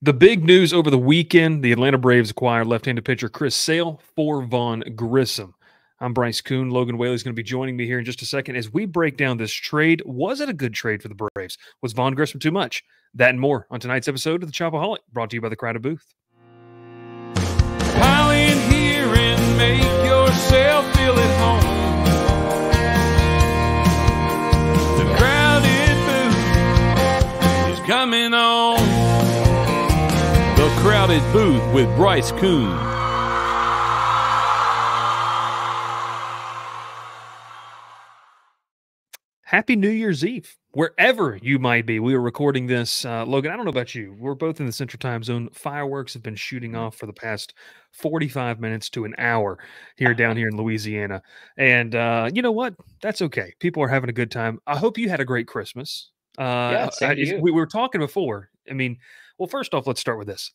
The big news over the weekend, the Atlanta Braves acquired left-handed pitcher Chris Sale for Vaughn Grissom. I'm Bryce Koon. Logan Whaley is going to be joining me here in just a second as we break down this trade. Was it a good trade for the Braves? Was Vaughn Grissom too much? That and more on tonight's episode of the Chopaholic, brought to you by the Crowded Booth. Pile in here and make yourself feel at home. The Crowded Booth is coming on. The Crowded Booth with Bryce Koon. Happy New Year's Eve, wherever you might be. We are recording this. Logan, I don't know about you. We're both in the Central Time Zone. Fireworks have been shooting off for the past 45 minutes to an hour down here in Louisiana. And you know what? That's okay. People are having a good time. I hope you had a great Christmas. Same to you. We were talking before. Well, first off, let's start with this.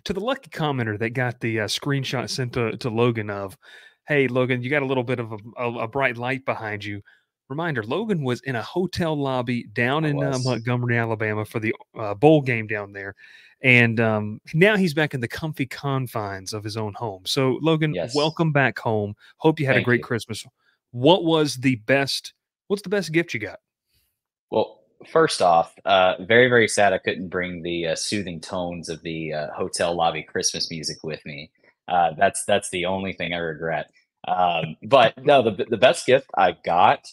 To the lucky commenter that got the screenshot sent to Logan of, hey, Logan, you got a little bit of a bright light behind you. Reminder, Logan was in a hotel lobby down in Montgomery, Alabama for the bowl game down there. And now he's back in the comfy confines of his own home. So, Logan, welcome back home. Hope you had a great Christmas. What's the best gift you got? Well, first off, very, very sad I couldn't bring the soothing tones of the hotel lobby Christmas music with me. That's the only thing I regret. But no, the best gift I got,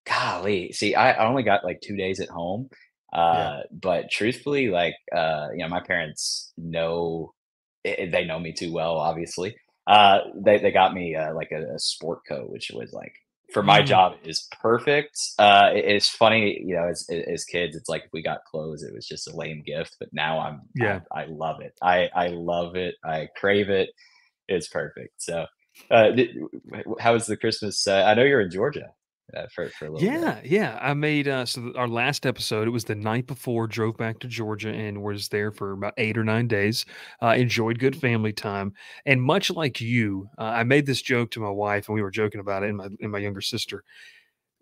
golly, see, I only got like 2 days at home. But truthfully, my parents know, they know me too well, obviously. They got me like a sport coat, which was like, for my job, is perfect. It's funny, as kids, it's like if we got clothes, it was just a lame gift. But now I love it. I love it. I crave it. It's perfect. So, how was the Christmas? I know you're in Georgia for a little bit. Yeah. I made our last episode. It was the night before. Drove back to Georgia and was there for about 8 or 9 days. Enjoyed good family time, and much like you, I made this joke to my wife, and we were joking about it. And my younger sister.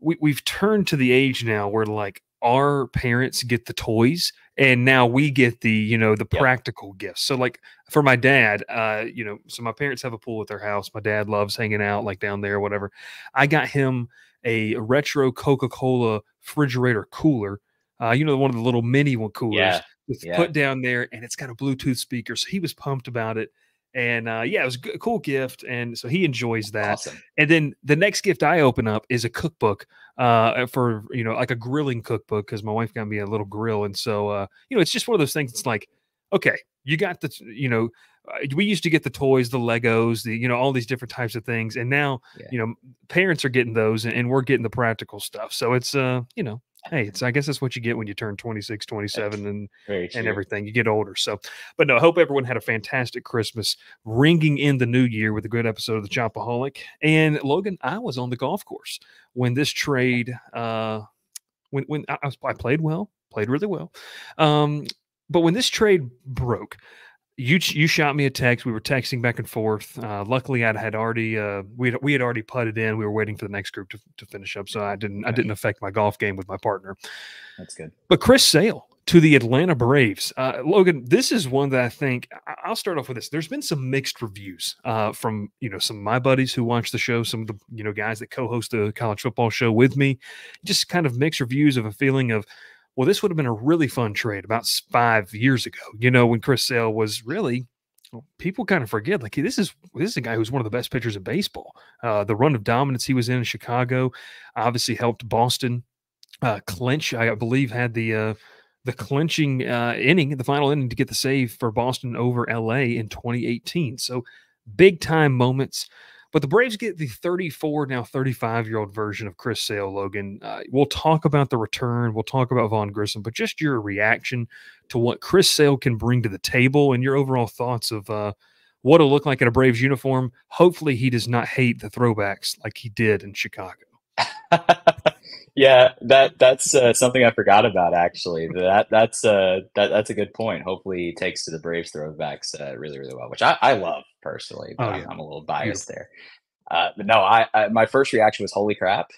We've turned to the age now where like our parents get the toys, and now we get the practical gifts. So like for my dad, so my parents have a pool at their house. My dad loves hanging out like down there, whatever. I got him a retro Coca-Cola refrigerator cooler, one of the little mini one coolers put down there, and it's got a Bluetooth speaker. So he was pumped about it. And it was a cool gift. And so he enjoys that. Awesome. And then the next gift I open up is a cookbook for, like a grilling cookbook, because my wife got me a little grill. And so, it's just one of those things. It's like, okay, you got the, we used to get the toys, the Legos, all these different types of things. And now, parents are getting those, and we're getting the practical stuff. So it's, hey, I guess that's what you get when you turn 26, 27 and everything. You get older. So, but no, I hope everyone had a fantastic Christmas, ringing in the new year with a good episode of the Chopaholic. And Logan, I was on the golf course when this trade, when I played really well. But when this trade broke, you shot me a text. We were texting back and forth. Luckily, I had already we had already putted in. We were waiting for the next group to finish up, so I didn't affect my golf game with my partner. That's good. But Chris Sale to the Atlanta Braves, Logan. This is one that I think I'll start off with this. There's been some mixed reviews from some of my buddies who watch the show, some of the guys that co-host the college football show with me. Just kind of mixed reviews of a feeling of, well, this would have been a really fun trade about 5 years ago, when Chris Sale was really, people kind of forget, like, this is a guy who's one of the best pitchers in baseball. The run of dominance he was in Chicago obviously helped Boston clinch. I believe had the clinching inning, the final inning, to get the save for Boston over LA in 2018. So big time moments. But the Braves get the 34, now 35-year-old version of Chris Sale, Logan. We'll talk about the return. We'll talk about Vaughn Grissom, but just your reaction to what Chris Sale can bring to the table and your overall thoughts of what it'll look like in a Braves uniform. Hopefully he does not hate the throwbacks like he did in Chicago. Yeah, that's something I forgot about, actually. That's a good point. Hopefully he takes to the Braves throwbacks really, really well, which I love personally, but I'm a little biased there. But no, my first reaction was, holy crap,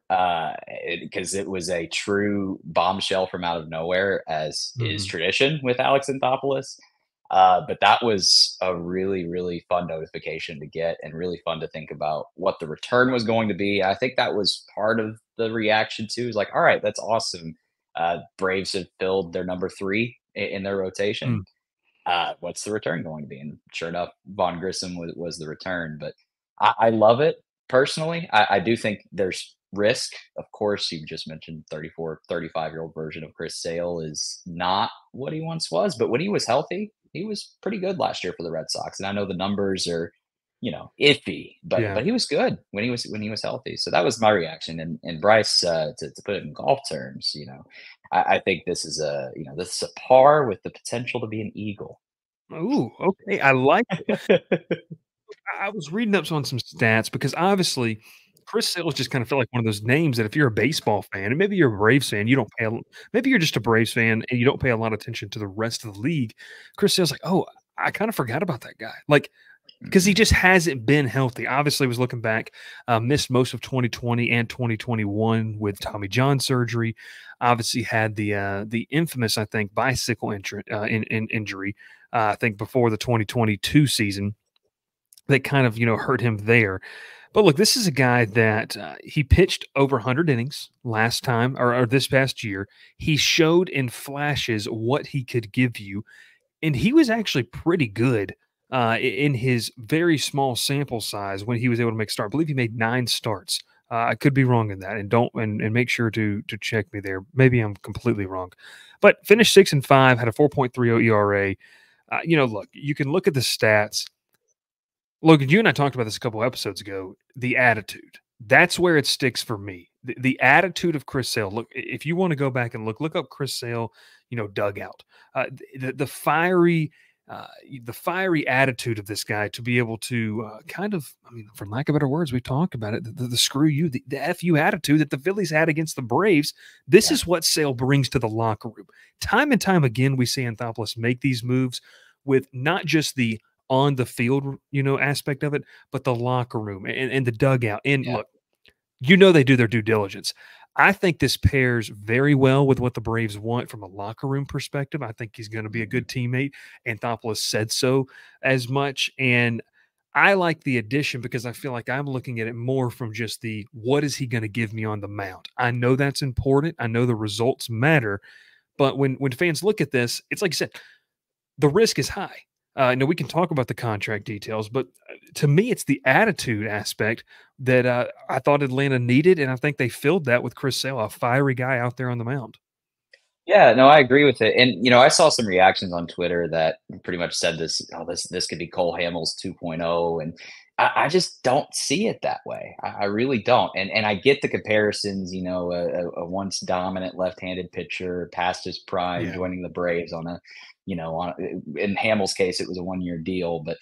because it was a true bombshell from out of nowhere, as is tradition with Alex Anthopoulos. But that was a really, really fun notification to get and really fun to think about what the return was going to be. I think that was part of the reaction too. Is like, all right, that's awesome. Braves have filled their number 3 in their rotation. Mm. What's the return going to be? And sure enough, Vaughn Grissom was the return. But I love it personally. I do think there's risk. Of course, you just mentioned 34, 35-year-old version of Chris Sale is not what he once was. But when he was healthy, he was pretty good last year for the Red Sox. And I know the numbers are, iffy, Yeah. but he was good when he was healthy. So that was my reaction. And Bryce, to put it in golf terms, I think this is this is a par with the potential to be an eagle. Ooh, okay. I like it. I was reading up on some stats because obviously Chris Sale's just kind of felt like one of those names that if you're a baseball fan and maybe you're a Braves fan, you don't pay. Maybe you're just a Braves fan and you don't pay a lot of attention to the rest of the league. Chris Sale's like, oh, I kind of forgot about that guy, like because he just hasn't been healthy. Obviously, was looking back, missed most of 2020 and 2021 with Tommy John surgery. Obviously, had the infamous, I think, bicycle injury. I think before the 2022 season that kind of hurt him there. But look, this is a guy that he pitched over 100 innings last time or this past year. He showed in flashes what he could give you, and he was actually pretty good in his very small sample size when he was able to make start. I believe he made 9 starts. I could be wrong in that, and make sure to check me there. Maybe I'm completely wrong, but finished 6-5, had a 4.30 ERA. Look, you can look at the stats. Logan, you and I talked about this a couple episodes ago. The attitude. That's where it sticks for me. The attitude of Chris Sale. Look, if you want to go back and look up Chris Sale, dugout. The fiery attitude of this guy to be able to kind of, for lack of better words, we talked about it, the screw you, the F you attitude that the Phillies had against the Braves. This is what Sale brings to the locker room. Time and time again, we see Anthopoulos make these moves with not just the on the field, aspect of it, but the locker room and the dugout. And look, they do their due diligence. I think this pairs very well with what the Braves want from a locker room perspective. I think he's going to be a good teammate. Anthopoulos said so as much. And I like the addition because I feel like I'm looking at it more from just the what is he going to give me on the mound? I know that's important. I know the results matter. But when fans look at this, it's like you said, the risk is high. No, we can talk about the contract details, but to me, it's the attitude aspect that I thought Atlanta needed, and I think they filled that with Chris Sale, a fiery guy out there on the mound. Yeah, no, I agree with it. And I saw some reactions on Twitter that pretty much said this could be Cole Hamels 2.0, and I just don't see it that way. I really don't. And I get the comparisons. A once dominant left-handed pitcher past his prime, joining the Braves on a. In Hamels' case, it was a 1-year deal, but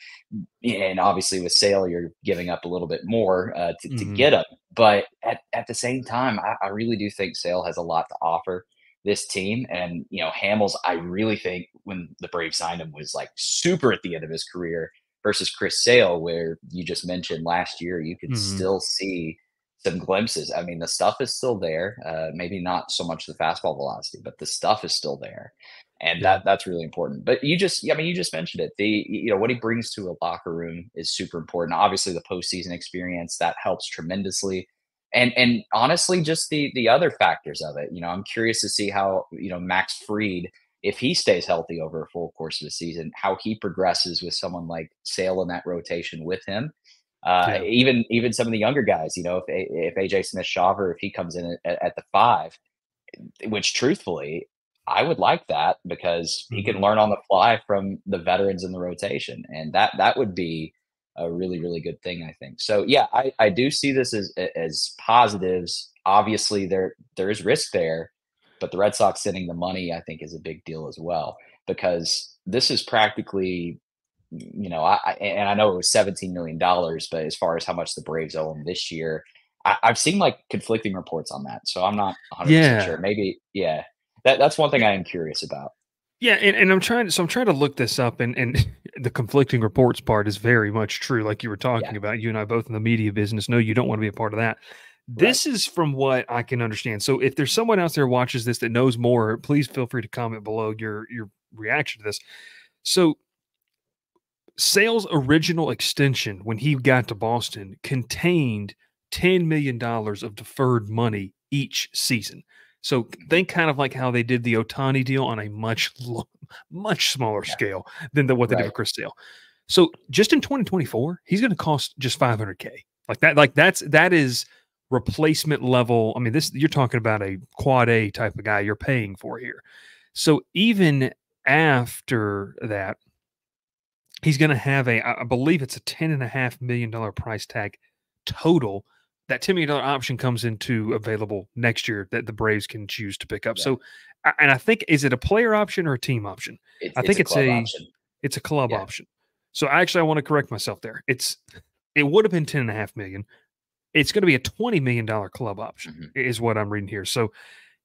and obviously with Sale, you're giving up a little bit more to get him. But at the same time, I really do think Sale has a lot to offer this team. And Hamels, I really think when the Braves signed him was like super at the end of his career versus Chris Sale, where you just mentioned last year, you could still see some glimpses. The stuff is still there. Maybe not so much the fastball velocity, but the stuff is still there. And that's really important. But you just mentioned it. What he brings to a locker room is super important. Obviously, the postseason experience that helps tremendously, and honestly, just the other factors of it. I'm curious to see how Max Fried, if he stays healthy over a full course of the season, how he progresses with someone like Sale in that rotation with him. Even some of the younger guys. If AJ Smith-Shawver, if he comes in at the 5, which truthfully, I would like that because he can learn on the fly from the veterans in the rotation. And that would be a really, really good thing, I think. So yeah, I do see this as positives. Obviously there is risk there, but the Red Sox sending the money, I think, is a big deal as well, because this is practically, I know it was $17 million, but as far as how much the Braves owe him this year, I've seen like conflicting reports on that. So I'm not 100% sure. Maybe, yeah. That's one thing I am curious about. Yeah, and I'm trying to look this up, and the conflicting reports part is very much true, like you were talking about. You and I both in the media business know you don't want to be a part of that. This is from what I can understand. So if there's someone else there who watches this that knows more, please feel free to comment below your reaction to this. So Sale's original extension when he got to Boston contained $10 million of deferred money each season. So think kind of like how they did the Otani deal on a much smaller Yeah. scale than what they did with Chris Sale. So just in 2024, he's going to cost just $500K. Like that. Like that is replacement level. I mean, this you're talking about a quad A type of guy you're paying for here. So even after that, he's going to have I believe it's a $10.5 million price tag total. That $10 million option comes into available next year that the Braves can choose to pick up. Yeah. So, and I think, is it a player option or a team option? I think it's a club option. It's a club option. So I want to correct myself there. It would have been 10.5 million. It's going to be a $20 million club option is what I'm reading here. So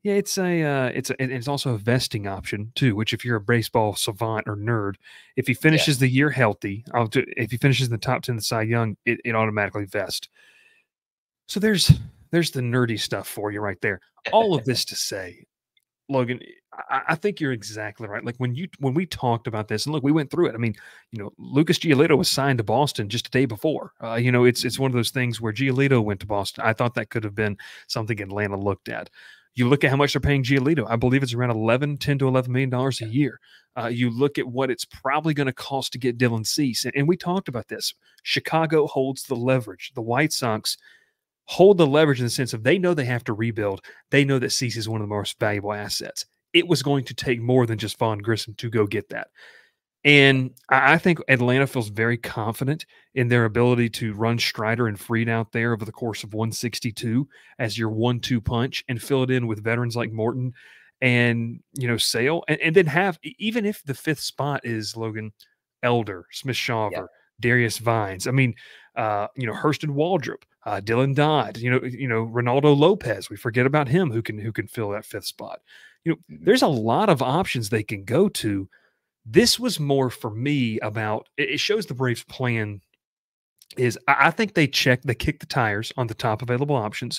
yeah, it's also a vesting option too, which if you're a baseball savant or nerd, if he finishes the year healthy, if he finishes in the top 10 of the Cy Young, it automatically vests. So there's the nerdy stuff for you right there. All of this to say, Logan, I think you're exactly right. Like when we talked about this, and look, we went through it. I mean, Lucas Giolito was signed to Boston just a day before. It's one of those things where Giolito went to Boston. I thought that could have been something Atlanta looked at. You look at how much they're paying Giolito. I believe it's around $10 to $11 million a year. You look at what it's probably going to cost to get Dylan Cease, and we talked about this. Chicago holds the leverage. The White Sox hold the leverage in the sense of they know they have to rebuild. They know that Cease is one of the most valuable assets. It was going to take more than just Vaughn Grissom to go get that. And I think Atlanta feels very confident in their ability to run Strider and Fried out there over the course of 162 as your 1-2 punch and fill it in with veterans like Morton and, Sale. And then have, even if the fifth spot is Logan Elder, Smith Shawver, Darius Vines. I mean, Hurston Waldrop, Dylan Dodd, Ronaldo Lopez. We forget about him who can fill that fifth spot. There's a lot of options they can go to. This was more for me about it shows the Braves' plan is I think they kick the tires on the top available options.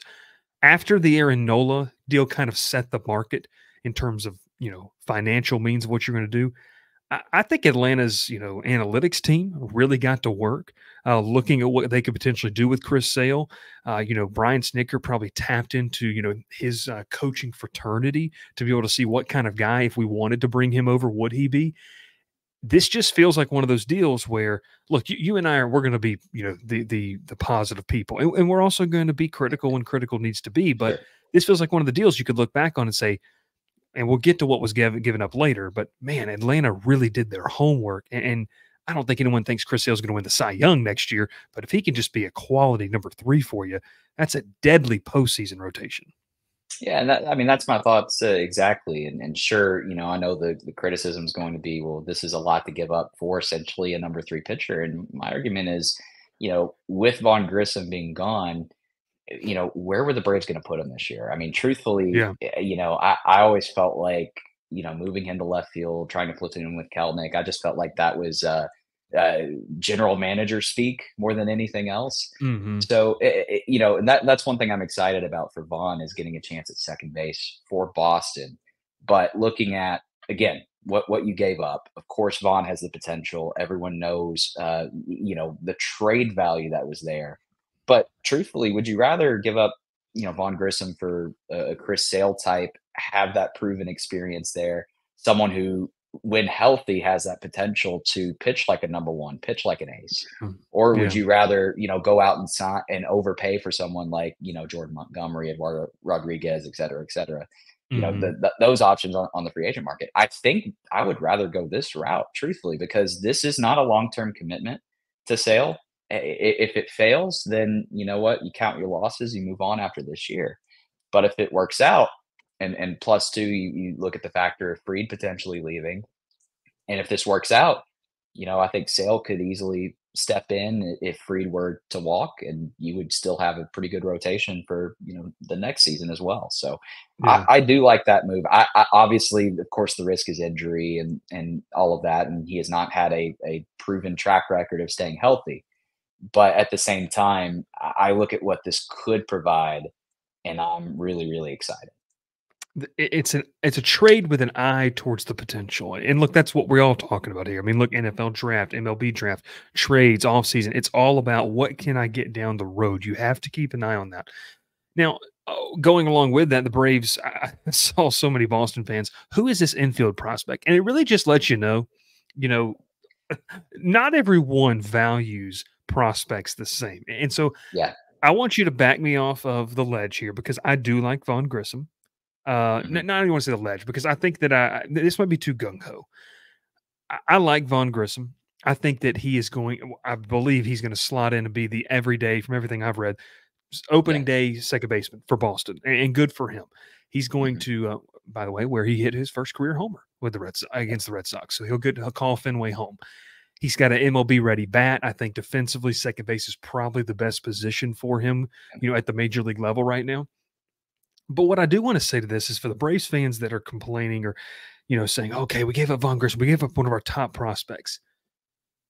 After the Aaron Nola deal kind of set the market in terms of, financial means of what you're going to do. I think Atlanta's, analytics team really got to work looking at what they could potentially do with Chris Sale. Brian Snitker probably tapped into, his coaching fraternity to be able to see what kind of guy, if we wanted to bring him over, would he be? This just feels like one of those deals where, look, you and I we're going to be, the positive people, and we're also going to be critical when critical needs to be. But this feels like one of the deals you could look back on and say, and we'll get to what was given up later, but man, Atlanta really did their homework. And I don't think anyone thinks Chris Sale is going to win the Cy Young next year, but if he can just be a quality number 3 for you, that's a deadly postseason rotation. Yeah, and that's my thoughts exactly. And sure, I know the criticism is going to be, well, this is a lot to give up for essentially a number 3 pitcher. And my argument is, with Vaughn Grissom being gone, where were the Braves going to put him this year? I mean, truthfully, I always felt like, moving him to left field, trying to platoon him with Kelnick, I just felt like that was general manager speak more than anything else. So, and that's one thing I'm excited about for Vaughn is getting a chance at second base for Boston. But looking at, again, what you gave up, of course, Vaughn has the potential. Everyone knows, the trade value that was there. But truthfully, would you rather give up, Vaughn Grissom for a Chris Sale type, have that proven experience there, someone who, when healthy, has that potential to pitch like a number 1, pitch like an ace? Or would you rather, go out and sign and overpay for someone like, Jordan Montgomery, Eduardo Rodriguez, et cetera, et cetera? Those options on the free agent market. I think I would rather go this route, truthfully, because this is not a long-term commitment to Sale. If it fails, then you know what? You count your losses, you move on after this year. But if it works out, and plus 2, you look at the factor of Fried potentially leaving. And if this works out, I think Sale could easily step in if Fried were to walk, and you would still have a pretty good rotation for, the next season as well. So I do like that move. I obviously, of course, the risk is injury and all of that. And he has not had a proven track record of staying healthy. But at the same time, I look at what this could provide, and I'm really, really excited. It's a trade with an eye towards the potential. And look, that's what we're all talking about here. I mean, look, NFL draft, MLB draft, trades, off season. It's all about what can I get down the road. You have to keep an eye on that. Now, going along with that, the Braves, I saw so many Boston fans. Who is this infield prospect? And it really just lets you know, not everyone values prospects the same. And so Yeah. I want you to back me off of the ledge here because I do like Vaughn Grissom. Not even want to say the ledge because I think that this might be too gung ho. I like Vaughn Grissom. I think that he is going. I believe he's going to slot in and be the everyday, from everything I've read, opening day second baseman for Boston, and good for him. He's going to, by the way, where he hit his first career homer with the against the Red Sox, so he'll call Fenway home. He's got an MLB ready bat. I think defensively, second base is probably the best position for him, at the major league level right now. But what I do want to say to this is for the Braves fans that are complaining or, saying, okay, we gave up Vaughn Grissom, we gave up one of our top prospects.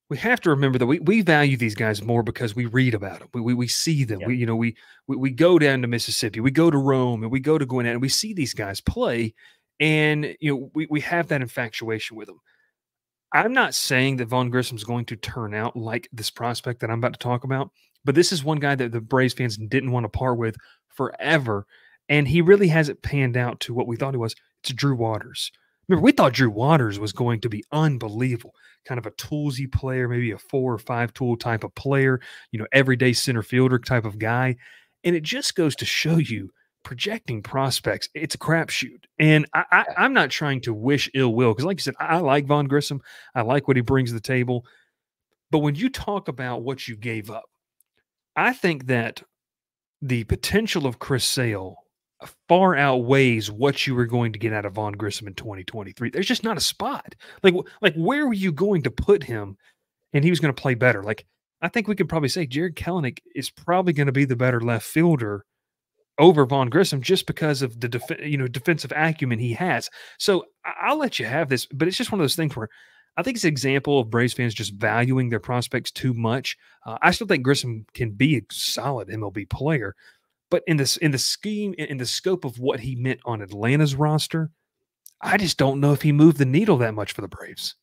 We have to remember that we value these guys more because we read about them. We see them. Yep. We go down to Mississippi, we go to Rome, and we go to Gwinnett, and we see these guys play, and we have that infatuation with them. I'm not saying that Vaughn Grissom is going to turn out like this prospect that I'm about to talk about, but this is one guy that the Braves fans didn't want to part with forever, and he really hasn't panned out to what we thought he was. It's Drew Waters. Remember, we thought Drew Waters was going to be unbelievable, kind of a toolsy player, maybe a 4 or 5 tool type of player, everyday center fielder type of guy. And it just goes to show you projecting prospects, it's a crapshoot. And I'm not trying to wish ill will because, like you said, I like Vaughn Grissom. I like what he brings to the table. But when you talk about what you gave up, I think that the potential of Chris Sale far outweighs what you were going to get out of Vaughn Grissom in 2023. There's just not a spot. Like where were you going to put him and he was going to play better? Like, I think we could probably say Jared Kelenic is probably going to be the better left fielder over Vaughn Grissom just because of the defensive acumen he has. So I'll let you have this, but it's just one of those things where I think it's an example of Braves fans just valuing their prospects too much. I still think Grissom can be a solid MLB player, but in the scheme, in the scope of what he meant on Atlanta's roster, I just don't know if he moved the needle that much for the Braves.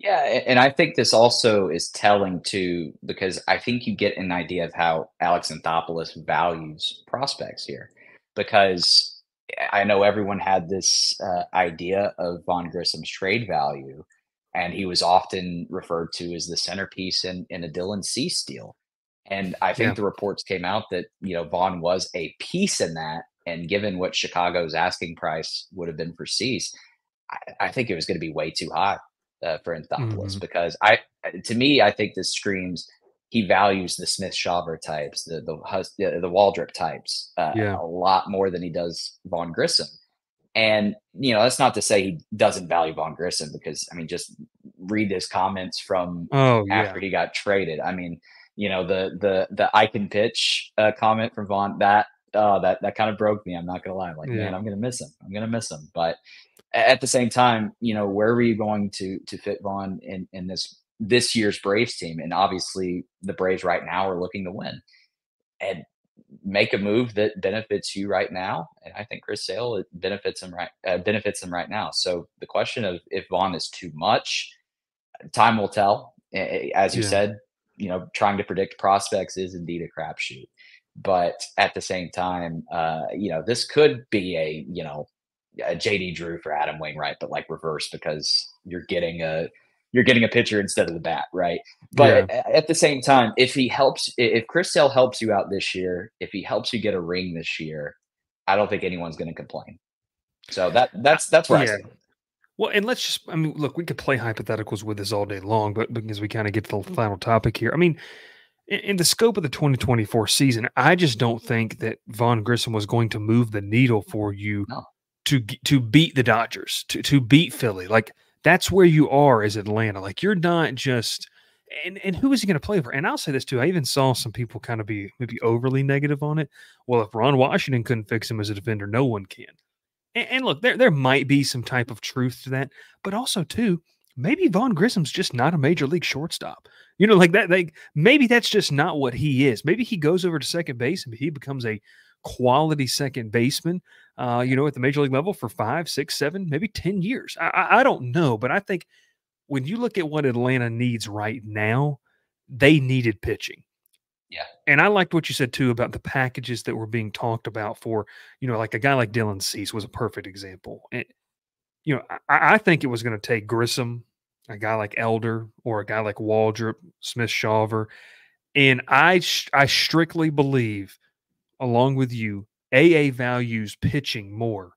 Yeah, and I think this also is telling too, because I think you get an idea of how Alex Anthopoulos values prospects here. Because I know everyone had this idea of Vaughn Grissom's trade value, and he was often referred to as the centerpiece in a Dylan Cease deal. And I think the reports came out that, Vaughn was a piece in that. And given what Chicago's asking price would have been for Cease, I think it was going to be way too high for Anthopoulos because to me, I think this screams he values the Smith-Shawver types, the Waldrop types a lot more than he does Vaughn Grissom. And, that's not to say he doesn't value Vaughn Grissom because, just read his comments from after he got traded. The I can pitch comment from Vaughn, that kind of broke me. I'm not going to lie. I'm like, man, I'm going to miss him. But at the same time, where were you going to fit Vaughn in this year's Braves team? And obviously the Braves right now are looking to win and make a move that benefits you right now. And I think Chris Sale, it benefits them right now. So the question of if Vaughn is too much, time will tell. As you said, trying to predict prospects is indeed a crapshoot. But at the same time, this could be a JD Drew for Adam Wainwright, but like reverse because you're getting a pitcher instead of the bat, right? But at the same time, if Chris Sale helps you out this year, if he helps you get a ring this year, I don't think anyone's going to complain. So that's where I stand. Well, and let's just, look, we could play hypotheticals with this all day long, but because we kind of get to the final topic here, in the scope of the 2024 season, I just don't think that Vaughn Grissom was going to move the needle for you to beat the Dodgers, to beat Philly. Like, that's where you are as Atlanta. Like, you're not just and who is he going to play for? And I'll say this too. I even saw some people kind of be maybe overly negative on it. Well, if Ron Washington couldn't fix him as a defender, no one can. And look, there might be some type of truth to that, but also too, maybe Vaughn Grissom's just not a major league shortstop. Like that. Maybe that's just not what he is. Maybe he goes over to second base and he becomes a quality second baseman, you know, at the major league level for 5, 6, 7, maybe 10 years. I don't know, but I think when you look at what Atlanta needs right now, they needed pitching. Yeah. And I liked what you said too about the packages that were being talked about for, you know, like a guy like Dylan Cease was a perfect example. And, you know, I think it was going to take Grissom, a guy like Elder, or a guy like Waldrop, Smith-Shawver. And I strictly believe, along with you, AA values pitching more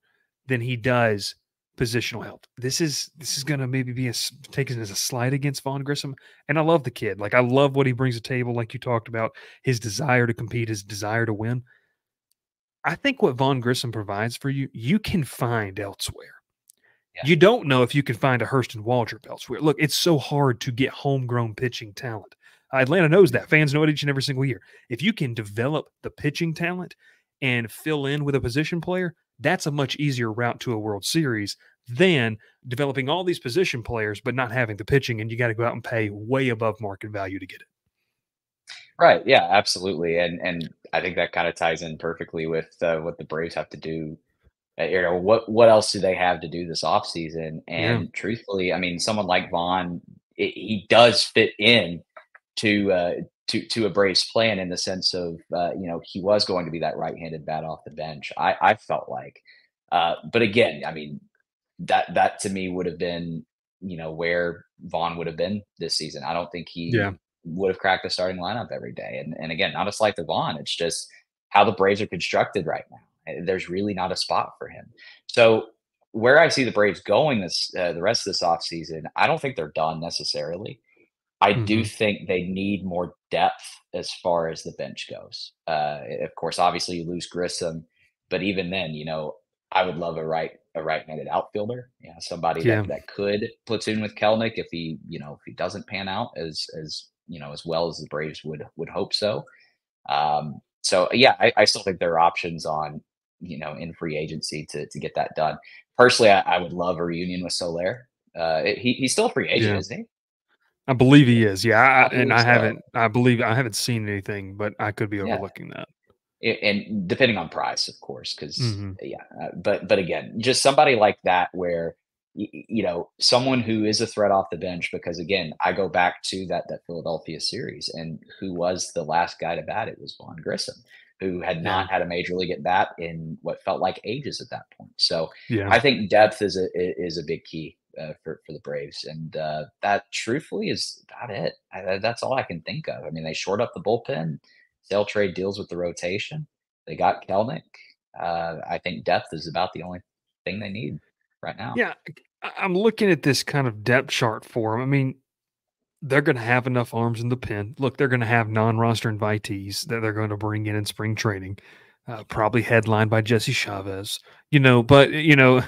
than he does positional help. This is going to maybe be taken as a slight against Vaughn Grissom, and I love the kid. Like I love what he brings to the table, like you talked about, his desire to compete, his desire to win. I think what Vaughn Grissom provides for you, you can find elsewhere. Yeah. You don't know if you can find a Hurston Waldrop elsewhere. Look, it's so hard to get homegrown pitching talent. Atlanta knows that. Fans know it each and every single year. If you can develop the pitching talent and fill in with a position player, that's a much easier route to a World Series than developing all these position players but not having the pitching, and you got to go out and pay way above market value to get it. Right. Yeah, absolutely. And I think that kind of ties in perfectly with what the Braves have to do. You know, what else do they have to do this offseason? Yeah. And truthfully, I mean, someone like Vaughn, he does fit in to a Braves plan in the sense of you know, he was going to be that right-handed bat off the bench. I felt like, but again, I mean, that to me would have been, you know, where Vaughn would have been this season. I don't think he would have cracked the starting lineup every day. And again, not a slight to Vaughn. It's just how the Braves are constructed right now. There's really not a spot for him. So where I see the Braves going the rest of this offseason, I don't think they're done necessarily. I do think they need more depth as far as the bench goes. Of course, obviously you lose Grissom, but even then, you know, I would love a right-handed outfielder, you know, somebody that could platoon with Kelnick if he, you know, if he doesn't pan out as you know, as well as the Braves would hope so. So yeah, I still think there are options on, you know, in free agency to get that done. Personally, I would love a reunion with Soler. He's still a free agent, isn't he? I believe he is. Yeah, I believe so. I believe I haven't seen anything, but I could be Yeah. overlooking that. And depending on price, of course, because but again, just somebody like that where you know, someone who is a threat off the bench. Because again, I go back to that Philadelphia series, and who was the last guy to bat? It was Vaughn Grissom, who had not had a major league at bat in what felt like ages at that point. So I think depth is a big key for the Braves, and that truthfully is about it. That's all I can think of. I mean, they shored up the bullpen. Sale trade deals with the rotation. They got Kelnick. I think depth is about the only thing they need right now. Yeah, I'm looking at this kind of depth chart for them. I mean, they're going to have enough arms in the pen. Look, they're going to have non-roster invitees that they're going to bring in spring training, probably headlined by Jesse Chavez. You know, but you know,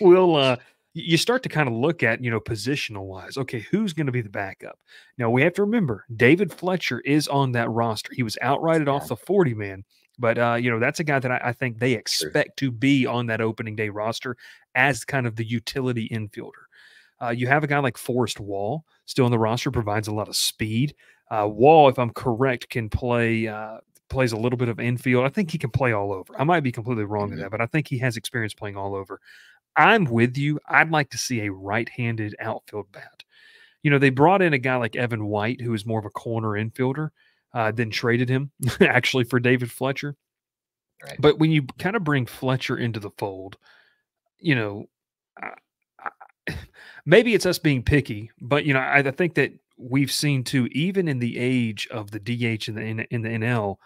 we'll you start to kind of look at, you know, positional wise. Okay, who's going to be the backup? Now we have to remember David Fletcher is on that roster. He was outrighted off the 40-man. But, you know, that's a guy that I think they expect to be on that opening day roster as kind of the utility infielder. You have a guy like Forrest Wall still on the roster, provides a lot of speed. Wall, if I'm correct, can plays a little bit of infield. I think he can play all over. I might be completely wrong in that, but I think he has experience playing all over. I'm with you. I'd like to see a right-handed outfield bat. You know, they brought in a guy like Evan White, who is more of a corner infielder. Then traded him actually for David Fletcher. Right. But when you kind of bring Fletcher into the fold, you know, maybe it's us being picky, but, you know, I think that we've seen too, even in the age of the DH in the NL,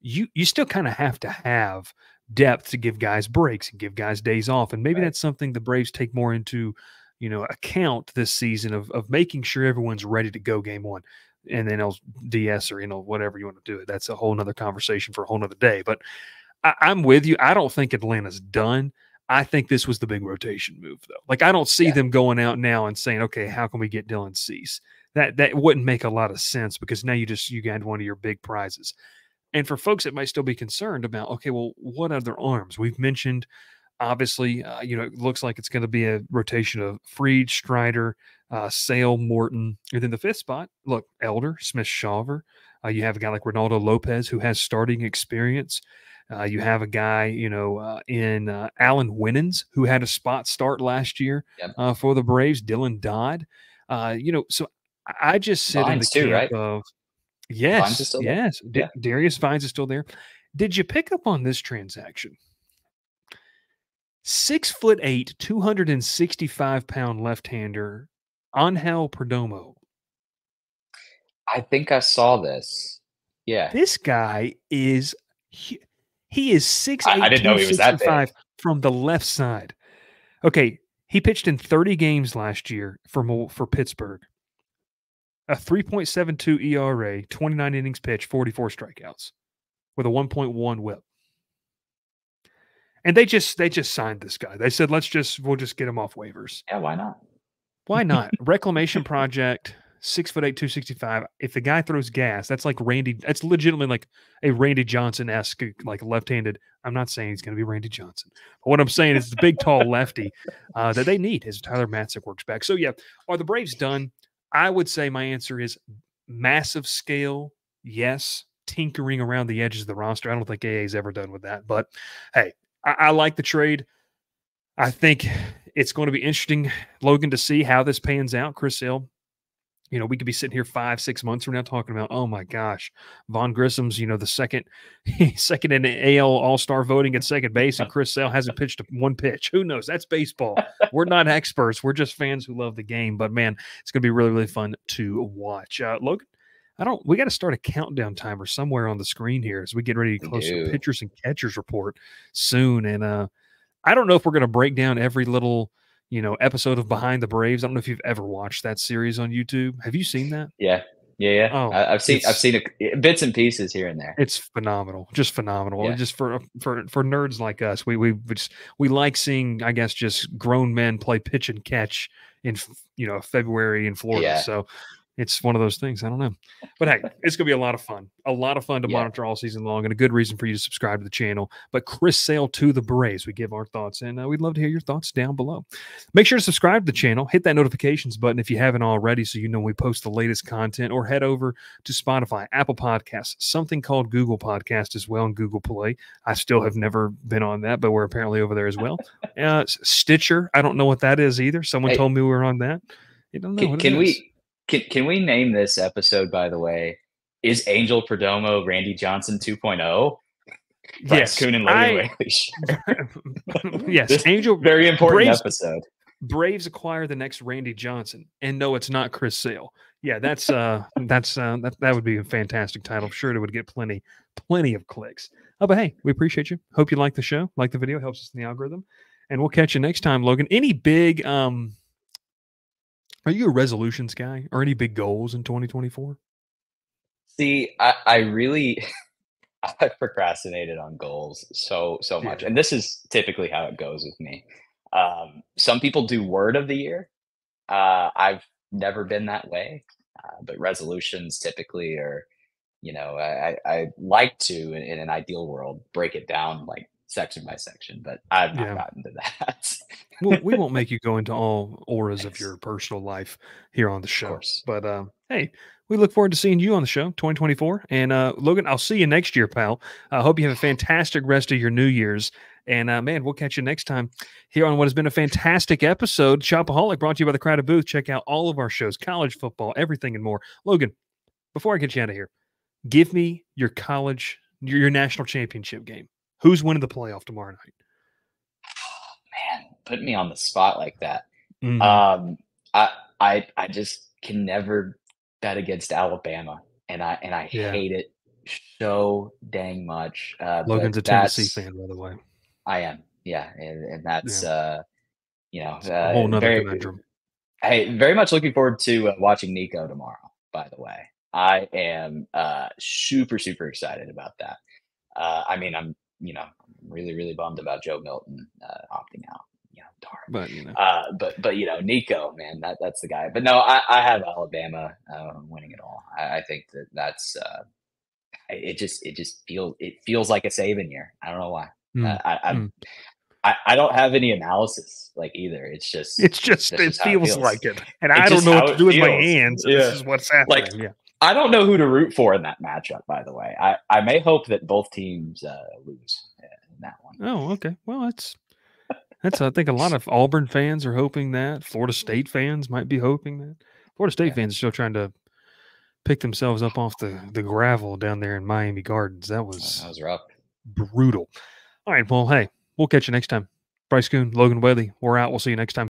you still kind of have to have depth to give guys breaks and give guys days off. And maybe that's something the Braves take more into, you know, account this season of making sure everyone's ready to go game one. And then LDS or, you know, whatever you want to do it. That's a whole nother conversation for a whole nother day. But I'm with you. I don't think Atlanta's done. I think this was the big rotation move, though. Like, I don't see them going out now and saying, okay, how can we get Dylan Cease? That wouldn't make a lot of sense, because now you got one of your big prizes. And for folks that might still be concerned about, okay, well, what other arms? We've mentioned, obviously, you know, it looks like it's going to be a rotation of Fried, Strider, Sale, Morton. And then the fifth spot, look, Elder, Smith-Shawver. You have a guy like Ronaldo Lopez, who has starting experience. You have a guy, in Alan Winans, who had a spot start last year Yep. for the Braves. Dylan Dodd. So I just sit in the Vines too, camp right? of Vines is yes, still there. yes. Yeah. Darius Vines is still there. Did you pick up on this transaction? 6'8", 265-pound left-hander Angel Perdomo. I think I saw this. Yeah. This guy is he is 6'8", I didn't know he was that big. 265 from the left side. Okay, he pitched in 30 games last year for Pittsburgh. A 3.72 ERA, 29 innings pitched, 44 strikeouts, with a 1.1 WHIP. And they just signed this guy. They said, we'll just get him off waivers. Yeah, why not? Why not? Reclamation project, 6'8", 265. If the guy throws gas, that's like Randy. That's legitimately like a Randy Johnson-esque, like left-handed. I'm not saying he's going to be Randy Johnson. But what I'm saying is the big, tall lefty that they need as Tyler Matzik works back. So, yeah, are the Braves done? I would say my answer is massive scale, yes. Tinkering around the edges of the roster. I don't think AA's ever done with that. But, hey, I like the trade. I think it's going to be interesting, Logan, to see how this pans out. Chris Sale, we could be sitting here 5-6 months from now talking about, oh my gosh, Vaughn Grissom's, the second in the AL All-Star voting at second base, and Chris Sale hasn't pitched one pitch. Who knows? That's baseball. We're not experts. We're just fans who love the game. But man, it's going to be really, really fun to watch. Logan, we got to start a countdown timer somewhere on the screen here as we get ready to close the pitchers and catchers report soon. And I don't know if we're going to break down every little, episode of Behind the Braves. I don't know if you've ever watched that series on YouTube. Have you seen that? Yeah. Oh, I've seen bits and pieces here and there. It's phenomenal, just phenomenal. Yeah. Just for nerds like us, we like seeing, I guess, just grown men play pitch and catch in February in Florida. Yeah. So it's one of those things. I don't know. But hey, it's going to be a lot of fun. A lot of fun to monitor all season long, and a good reason for you to subscribe to the channel. But Chris Sale to the Braves, we give our thoughts, and we'd love to hear your thoughts down below. Make sure to subscribe to the channel. Hit that notifications button if you haven't already so you know when we post the latest content, or head over to Spotify, Apple Podcasts, something called Google Podcast as well, and Google Play. I still have never been on that, but we're apparently over there as well. Stitcher, I don't know what that is either. Someone told me we were on that. I don't know what it is. Can we name this episode, by the way, is Angel Perdomo Randy Johnson 2.0? Yes. Koon and Logan Whaley. Yes. Angel. Very important episode. Braves acquire the next Randy Johnson. And no, it's not Chris Sale. Yeah, that would be a fantastic title. I'm sure it would get plenty of clicks. But hey, we appreciate you. Hope you like the show. Like the video. Helps us in the algorithm. And we'll catch you next time, Logan. Any big are you a resolutions guy, or any big goals in 2024? See, I really I've procrastinated on goals so much. And this is typically how it goes with me. Some people do word of the year. I've never been that way. But resolutions typically are, I like to, in an ideal world, break it down like section by section, but I've not gotten to that. Well, we won't make you go into all auras of your personal life here on the show. But hey, we look forward to seeing you on the show 2024. And Logan, I'll see you next year, pal. I hope you have a fantastic rest of your New Year's. And man, we'll catch you next time here on what has been a fantastic episode. Shopaholic, brought to you by the Crowded Booth. Check out all of our shows, college football, everything and more. Logan, before I get you out of here, give me your your national championship game. Who's winning the playoff tomorrow night? Man, put me on the spot like that. Mm-hmm. I just can never bet against Alabama, and I hate it so dang much. Logan's a Tennessee fan, by the way. I am, and that's a whole nother conundrum. Hey, very much looking forward to watching Nico tomorrow. By the way, I am super excited about that. I mean, I'm really, really bummed about Joe Milton opting out. Darn. But Nico, man, that's the guy. But no, I have Alabama winning it all. I think that's it feels like a Saban year. I don't know why. I don't have any analysis either. It feels like it, and I don't know what to do with my hands. This is what's happening. I don't know who to root for in that matchup, by the way. I may hope that both teams lose in that one. Oh, okay. Well, that's I think a lot of Auburn fans are hoping that. Florida State fans might be hoping that. Florida State fans are still trying to pick themselves up off the gravel down there in Miami Gardens. That was rough. Brutal. All right, well, hey, we'll catch you next time. Bryce Koon, Logan Whaley, we're out. We'll see you next time.